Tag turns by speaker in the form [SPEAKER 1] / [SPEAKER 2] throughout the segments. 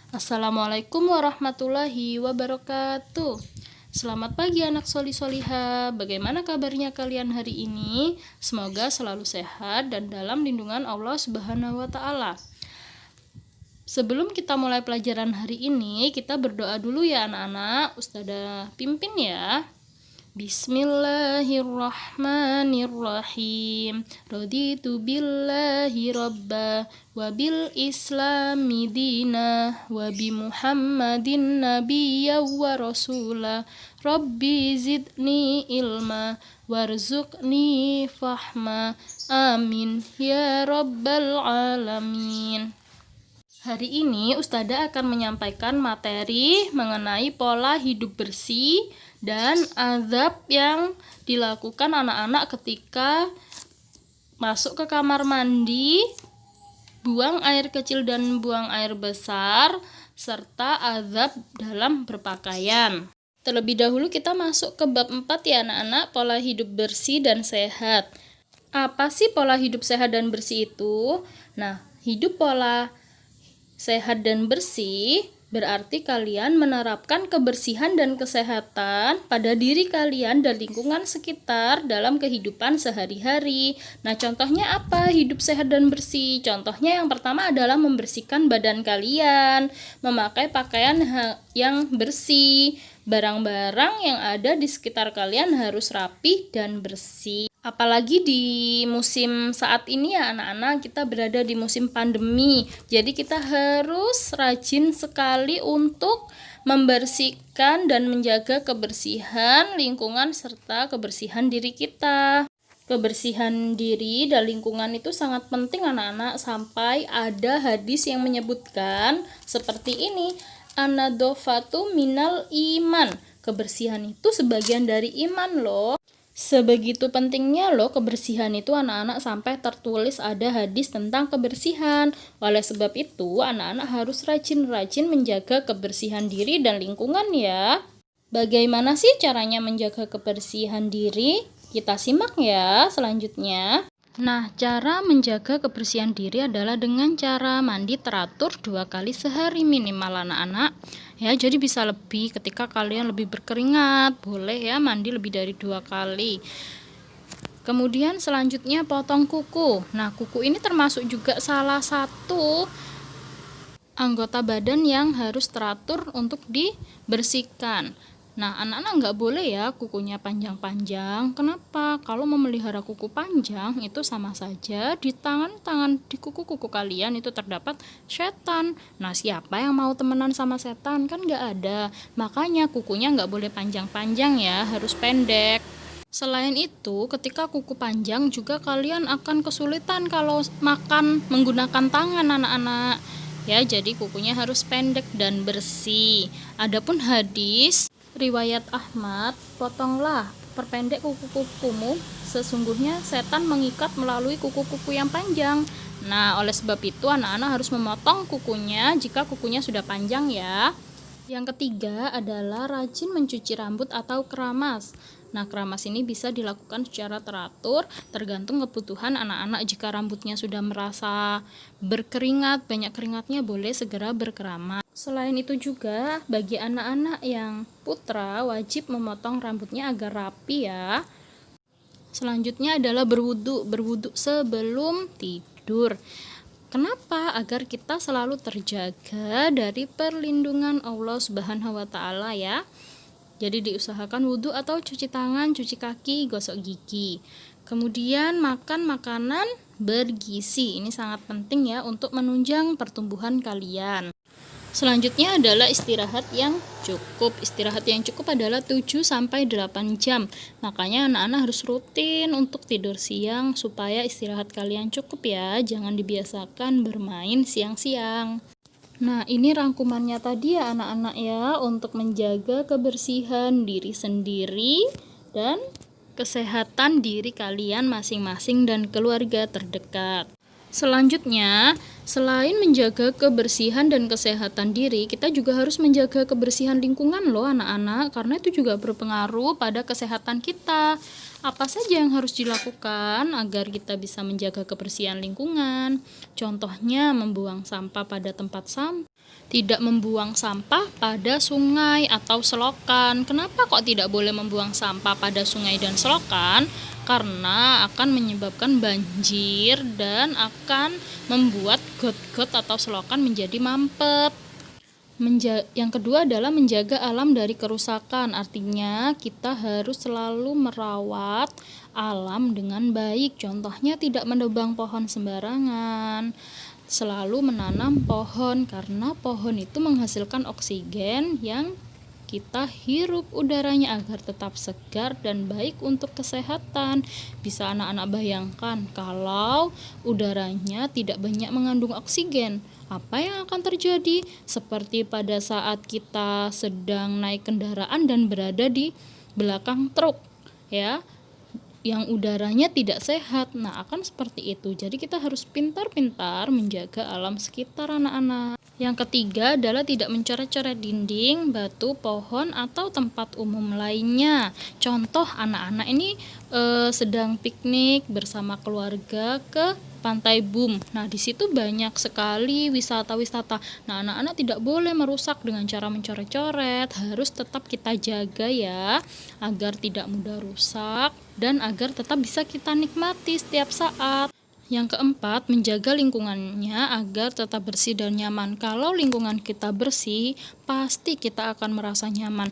[SPEAKER 1] Assalamualaikum warahmatullahi wabarakatuh. Selamat pagi anak soli-soliha. Bagaimana kabarnya kalian hari ini? Semoga selalu sehat dan dalam lindungan Allah Subhanahu wa taala. Sebelum kita mulai pelajaran hari ini, kita berdoa dulu ya anak-anak. Ustazah pimpin ya. Bismillahirrahmanirrahim. Raditu billahi rabba wa bil islami dina wa bi Muhammadin nabiyya wa rasula. Rabbi zidni ilma warzuqni fahma. Amin ya rabbal alamin. Hari ini Ustazah akan menyampaikan materi mengenai pola hidup bersih dan azab yang dilakukan anak-anak ketika masuk ke kamar mandi, buang air kecil dan buang air besar, serta azab dalam berpakaian. Terlebih dahulu kita masuk ke bab 4 ya anak-anak, pola hidup bersih dan sehat. Apa sih pola hidup sehat dan bersih itu? Nah, hidup pola sehat dan bersih berarti kalian menerapkan kebersihan dan kesehatan pada diri kalian dan lingkungan sekitar dalam kehidupan sehari-hari. Nah, contohnya apa hidup sehat dan bersih? Contohnya yang pertama adalah membersihkan badan kalian, memakai pakaian yang bersih, barang-barang yang ada di sekitar kalian harus rapi dan bersih. Apalagi di musim saat ini ya anak-anak, kita berada di musim pandemi. Jadi kita harus rajin sekali untuk membersihkan dan menjaga kebersihan lingkungan serta kebersihan diri kita. Kebersihan diri dan lingkungan itu sangat penting anak-anak, sampai ada hadis yang menyebutkan seperti ini, an-nadhofatu minal iman. Kebersihan itu sebagian dari iman loh. Sebegitu pentingnya loh kebersihan itu anak-anak, sampai tertulis ada hadis tentang kebersihan. Oleh sebab itu anak-anak harus rajin-rajin menjaga kebersihan diri dan lingkungan ya. Bagaimana sih caranya menjaga kebersihan diri? Kita simak ya selanjutnya. Nah, cara menjaga kebersihan diri adalah dengan cara mandi teratur 2 kali sehari minimal anak-anak. Ya, jadi bisa lebih ketika kalian lebih berkeringat, boleh ya mandi lebih dari 2 kali. Kemudian selanjutnya potong kuku. Nah, kuku ini termasuk juga salah satu anggota badan yang harus teratur untuk dibersihkan. Nah, anak-anak nggak boleh ya kukunya panjang-panjang. Kenapa? Kalau memelihara kuku panjang itu sama saja di tangan-tangan di kuku-kuku kalian itu terdapat setan. Nah, siapa yang mau temenan sama setan? Kan nggak ada. Makanya kukunya nggak boleh panjang-panjang ya, harus pendek. Selain itu, ketika kuku panjang juga kalian akan kesulitan kalau makan menggunakan tangan anak-anak. Ya, jadi kukunya harus pendek dan bersih. Adapun hadis riwayat Ahmad, potonglah, perpendek kuku-kukumu, sesungguhnya setan mengikat melalui kuku-kuku yang panjang. Nah, oleh sebab itu anak-anak harus memotong kukunya jika kukunya sudah panjang ya. Yang ketiga adalah rajin mencuci rambut atau keramas. Nah, keramas ini bisa dilakukan secara teratur tergantung kebutuhan anak-anak. Jika rambutnya sudah merasa berkeringat, banyak keringatnya, boleh segera berkeramas. Selain itu juga bagi anak-anak yang putra wajib memotong rambutnya agar rapi ya. Selanjutnya adalah berwudu sebelum tidur. Kenapa? Agar kita selalu terjaga dari perlindungan Allah Subhanahu wa taala ya. Jadi diusahakan wudu atau cuci tangan, cuci kaki, gosok gigi. Kemudian makan makanan bergizi. Ini sangat penting ya untuk menunjang pertumbuhan kalian. Selanjutnya adalah istirahat yang cukup. Istirahat yang cukup adalah 7-8 jam. Makanya anak-anak harus rutin untuk tidur siang supaya istirahat kalian cukup ya. Jangan dibiasakan bermain siang-siang. Nah, ini rangkumannya tadi ya anak-anak ya, untuk menjaga kebersihan diri sendiri dan kesehatan diri kalian masing-masing dan keluarga terdekat. Selanjutnya, Selain menjaga kebersihan dan kesehatan diri, kita juga harus menjaga kebersihan lingkungan loh anak-anak, karena itu juga berpengaruh pada kesehatan kita. Apa saja yang harus dilakukan agar kita bisa menjaga kebersihan lingkungan? Contohnya membuang sampah pada tempat sampah, tidak membuang sampah pada sungai atau selokan. Kenapa kok tidak boleh membuang sampah pada sungai dan selokan? Karena akan menyebabkan banjir dan akan membuat got-got atau selokan menjadi mampet. Yang kedua adalah menjaga alam dari kerusakan. Artinya kita harus selalu merawat alam dengan baik. Contohnya tidak menebang pohon sembarangan. Selalu menanam pohon karena pohon itu menghasilkan oksigen yang kita hirup udaranya agar tetap segar dan baik untuk kesehatan. Bisa anak-anak bayangkan kalau udaranya tidak banyak mengandung oksigen, apa yang akan terjadi? Seperti pada saat kita sedang naik kendaraan dan berada di belakang truk, ya, yang udaranya tidak sehat. Nah, akan seperti itu. Jadi kita harus pintar-pintar menjaga alam sekitar anak-anak. Yang ketiga adalah tidak mencoret-coret dinding, batu, pohon, atau tempat umum lainnya. Contoh anak-anak ini sedang piknik bersama keluarga ke Pantai Bum. Nah, di situ banyak sekali wisata-wisata. Nah, anak-anak tidak boleh merusak dengan cara mencoret-coret. Harus tetap kita jaga ya, agar tidak mudah rusak dan agar tetap bisa kita nikmati setiap saat. Yang keempat, menjaga lingkungannya agar tetap bersih dan nyaman. Kalau lingkungan kita bersih, pasti kita akan merasa nyaman.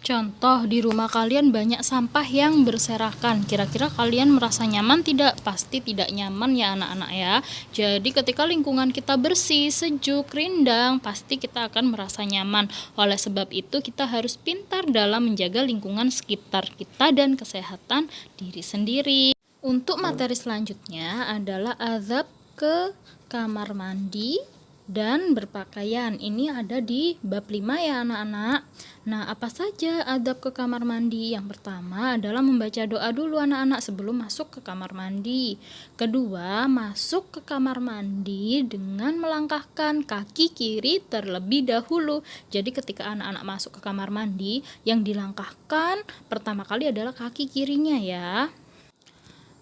[SPEAKER 1] Contoh, di rumah kalian banyak sampah yang berserakan. Kira-kira kalian merasa nyaman tidak? Pasti tidak nyaman ya anak-anak ya. Jadi ketika lingkungan kita bersih, sejuk, rindang, pasti kita akan merasa nyaman. Oleh sebab itu kita harus pintar dalam menjaga lingkungan sekitar kita dan kesehatan diri sendiri. Untuk materi selanjutnya adalah azab ke kamar mandi dan berpakaian. Ini ada di bab 5 ya anak-anak. Nah, apa saja adab ke kamar mandi? Yang pertama adalah membaca doa dulu anak-anak sebelum masuk ke kamar mandi. Kedua, masuk ke kamar mandi dengan melangkahkan kaki kiri terlebih dahulu. Jadi ketika anak-anak masuk ke kamar mandi, yang dilangkahkan pertama kali adalah kaki kirinya ya.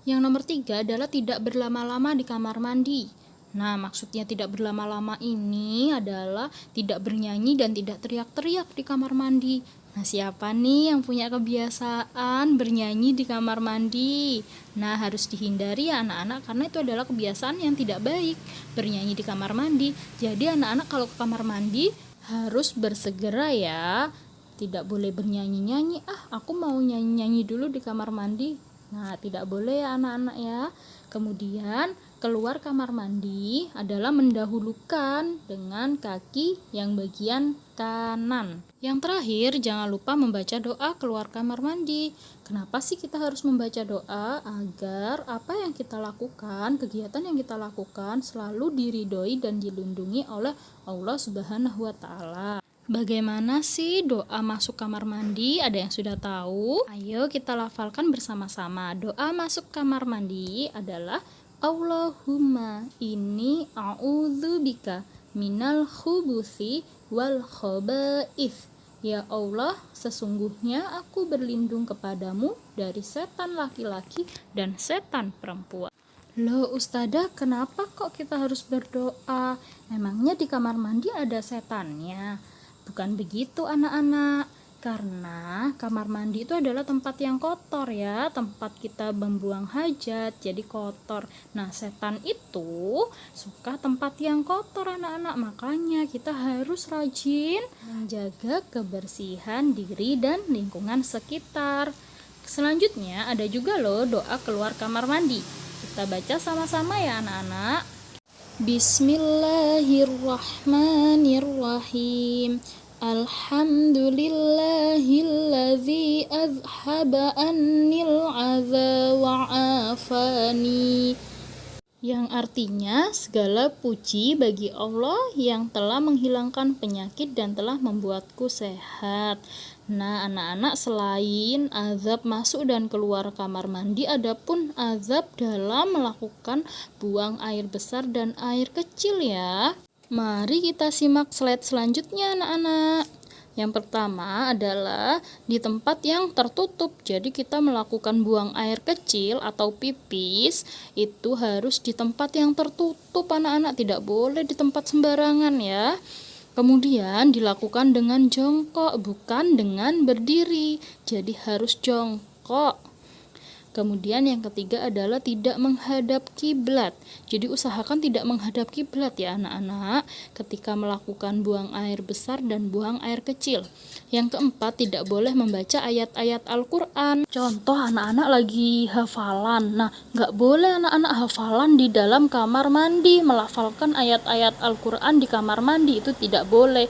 [SPEAKER 1] Yang nomor 3 adalah tidak berlama-lama di kamar mandi. Nah, maksudnya tidak berlama-lama ini adalah tidak bernyanyi dan tidak teriak-teriak di kamar mandi. Nah, siapa nih yang punya kebiasaan bernyanyi di kamar mandi? Nah, harus dihindari ya anak-anak, karena itu adalah kebiasaan yang tidak baik, bernyanyi di kamar mandi. Jadi anak-anak kalau ke kamar mandi harus bersegera ya. Tidak boleh bernyanyi-nyanyi, aku mau nyanyi-nyanyi dulu di kamar mandi. Nah, tidak boleh ya anak-anak ya. Kemudian keluar kamar mandi adalah mendahulukan dengan kaki yang bagian kanan. Yang terakhir, jangan lupa membaca doa keluar kamar mandi. Kenapa sih kita harus membaca doa? Agar apa yang kita lakukan, kegiatan yang kita lakukan selalu diridhoi dan dilindungi oleh Allah Subhanahu wa Ta'ala. Bagaimana sih doa masuk kamar mandi? Ada yang sudah tahu? Ayo kita lafalkan bersama-sama. Doa masuk kamar mandi adalah Allahumma inni a'udzubika minal khubuthi wal khaba'ith. Ya Allah, sesungguhnya aku berlindung kepadamu dari setan laki-laki dan setan perempuan. Loh Ustazah, kenapa kok kita harus berdoa? Memangnya di kamar mandi ada setannya? Bukan begitu anak-anak, karena kamar mandi itu adalah tempat yang kotor ya, tempat kita membuang hajat, jadi kotor. Nah, setan itu suka tempat yang kotor anak-anak, makanya kita harus rajin menjaga kebersihan diri dan lingkungan sekitar. Selanjutnya ada juga loh doa keluar kamar mandi. Kita baca sama-sama ya anak-anak. Bismillahirrahmanirrahim. Alhamdulillahilladzi azhaba annil adza wa afani. yang artinya segala puji bagi Allah yang telah menghilangkan penyakit dan telah membuatku sehat. Nah, anak-anak, selain azab masuk dan keluar kamar mandi, adapun azab dalam melakukan buang air besar dan air kecil ya. Mari kita simak slide selanjutnya, anak-anak. Yang pertama adalah di tempat yang tertutup. Jadi kita melakukan buang air kecil atau pipis itu harus di tempat yang tertutup, anak-anak, tidak boleh di tempat sembarangan ya. Kemudian dilakukan dengan jongkok, bukan dengan berdiri. Jadi harus jongkok. Kemudian yang ketiga adalah tidak menghadap kiblat. Jadi usahakan tidak menghadap kiblat ya anak-anak ketika melakukan buang air besar dan buang air kecil. Yang keempat, tidak boleh membaca ayat-ayat Al-Quran. Contoh anak-anak lagi hafalan. Nah, nggak boleh anak-anak hafalan di dalam kamar mandi. Melafalkan ayat-ayat Al-Quran di kamar mandi itu tidak boleh.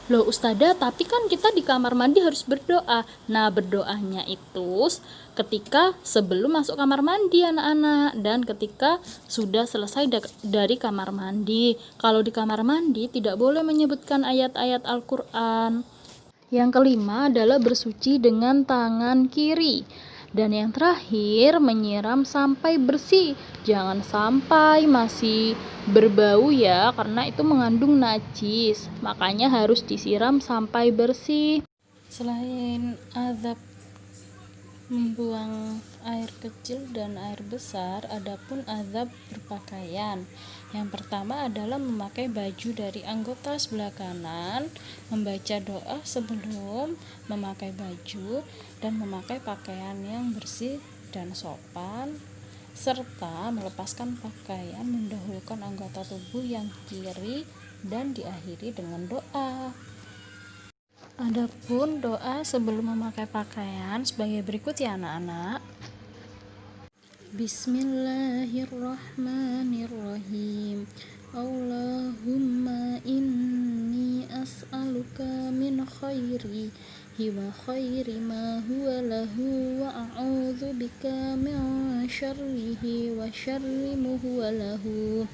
[SPEAKER 1] Loh Ustazah, tapi kan kita di kamar mandi harus berdoa. Nah, berdoanya itu ketika sebelum masuk kamar mandi anak-anak, dan ketika sudah selesai dari kamar mandi. Kalau di kamar mandi tidak boleh menyebutkan ayat-ayat Al-Quran. Yang kelima adalah bersuci dengan tangan kiri. Dan yang terakhir, menyiram sampai bersih. Jangan sampai masih berbau ya, karena itu mengandung najis. Makanya harus disiram sampai bersih. Selain azab membuang air kecil dan air besar, adapun azab berpakaian. Yang pertama adalah memakai baju dari anggota sebelah kanan, membaca doa sebelum memakai baju, dan memakai pakaian yang bersih dan sopan, serta melepaskan pakaian mendahulukan anggota tubuh yang kiri dan diakhiri dengan doa. Adapun doa sebelum memakai pakaian sebagai berikut ya anak-anak. Bismillahirrahmanirrahim. Allahumma inni as'aluka min khairi wa khairi ma huwa lahu wa a'udzu bika min syarrihi wa syarri ma huwa lahu.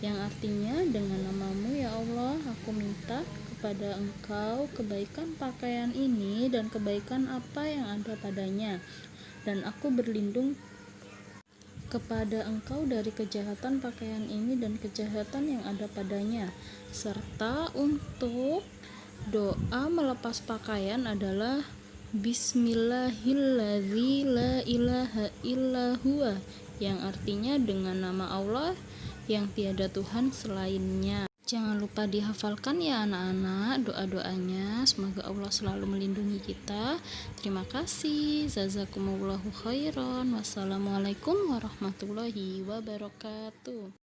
[SPEAKER 1] Yang artinya, dengan namamu ya Allah, aku minta kepada Engkau kebaikan pakaian ini dan kebaikan apa yang ada padanya, dan aku berlindung kepada Engkau dari kejahatan pakaian ini dan kejahatan yang ada padanya. Serta untuk doa melepas pakaian adalah Bismillahilladzi la ilaha illa huwa, yang artinya dengan nama Allah yang tiada Tuhan selainnya. Jangan lupa dihafalkan ya anak-anak doa-doanya. Semoga Allah selalu melindungi kita. Terima kasih. Jazakumullahu khairan. Wassalamualaikum warahmatullahi wabarakatuh.